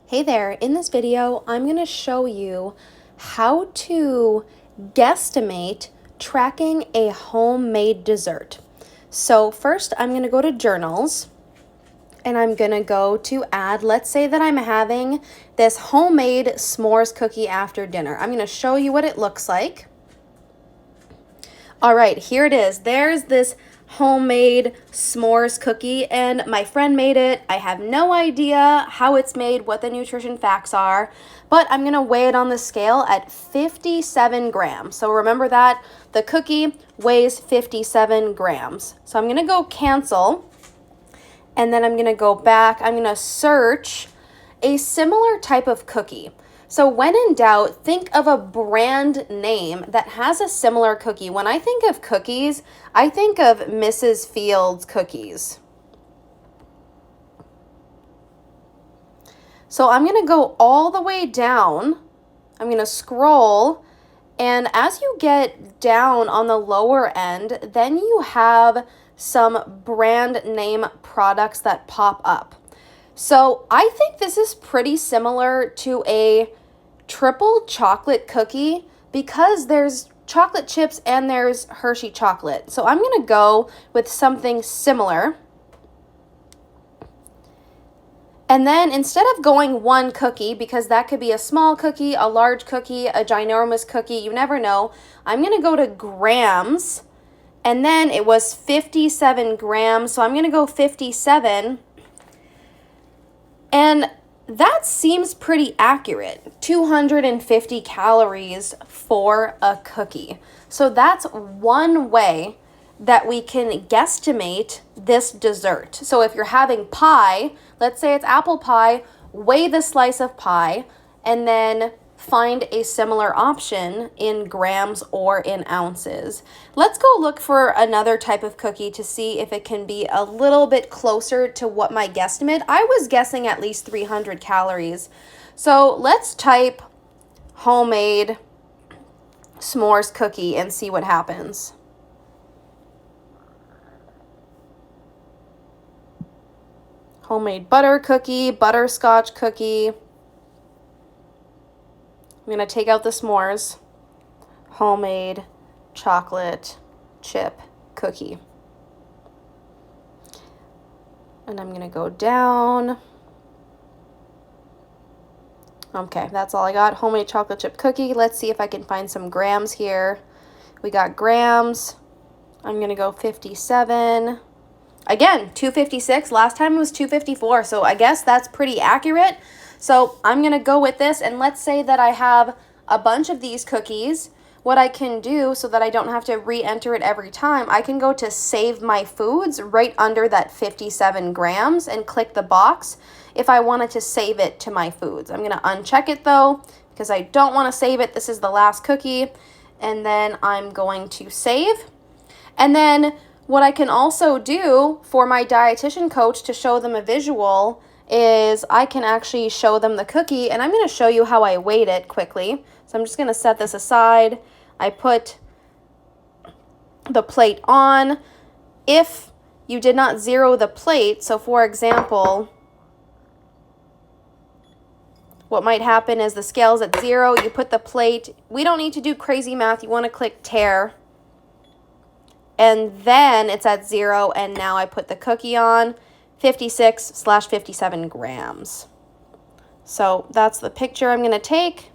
Hey there, in this video, I'm going to show you how to guesstimate tracking a homemade dessert. So first, I'm going to go to journals and I'm going to go to add. Let's say that I'm having this homemade s'mores cookie after dinner. I'm going to show you what it looks like. All right, here it is. There's this homemade s'mores cookie and my friend made it. I have no idea how it's made, what the nutrition facts are, but I'm gonna weigh it on the scale at 57 grams. So remember that the cookie weighs 57 grams. So I'm gonna go cancel and then I'm gonna go back. I'm gonna search a similar type of cookie. So when in doubt, think of a brand name that has a similar cookie. When I think of cookies, I think of Mrs. Fields cookies. So I'm going to go all the way down. I'm going to scroll. And as you get down on the lower end, then you have some brand name products that pop up. So I think this is pretty similar to a triple chocolate cookie because there's chocolate chips and there's Hershey chocolate. So I'm going to go with something similar. And then instead of going one cookie, because that could be a small cookie, a large cookie, a ginormous cookie, you never know, I'm going to go to grams. And then it was 57 grams, so I'm going to go 57. And that seems pretty accurate, 250 calories for a cookie. So that's one way that we can guesstimate this dessert. So if you're having pie, let's say it's apple pie, weigh the slice of pie and then find a similar option in grams or in ounces. Let's go look for another type of cookie to see if it can be a little bit closer to what my guesstimate. I was guessing at least 300 calories. So let's type homemade s'mores cookie and see what happens. Homemade butter cookie, butterscotch cookie. I'm going to take out the s'mores, homemade chocolate chip cookie. And I'm going to go down. Okay, that's all I got. Homemade chocolate chip cookie. Let's see if I can find some grams here. We got grams. I'm going to go 57. Again, 256. Last time it was 254, so I guess that's pretty accurate. So I'm going to go with this, and let's say that I have a bunch of these cookies. What I can do so that I don't have to re-enter it every time, I can go to Save My Foods right under that 57 grams and click the box if I wanted to save it to my foods. I'm going to uncheck it though because I don't want to save it. This is the last cookie, and then I'm going to save. And then what I can also do for my dietitian coach to show them a visual is I can actually show them the cookie, and I'm going to show you how I weighed it quickly. So I'm just going to set this aside. I put the plate on. If you did not zero the plate, so for example, what might happen is the scale's at 0, you put the plate. We don't need to do crazy math. You want to click tear. And then it's at 0, and now I put the cookie on. 56/57 grams. So that's the picture I'm going to take,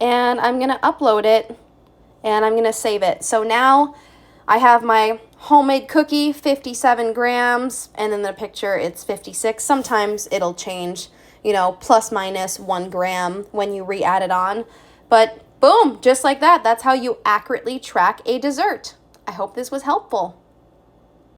and I'm going to upload it, and I'm going to save it. So now I have my homemade cookie, 57 grams, and in the picture it's 56. Sometimes it'll change, plus minus 1 gram when you re-add it on. But boom, just like that, that's how you accurately track a dessert. I hope this was helpful.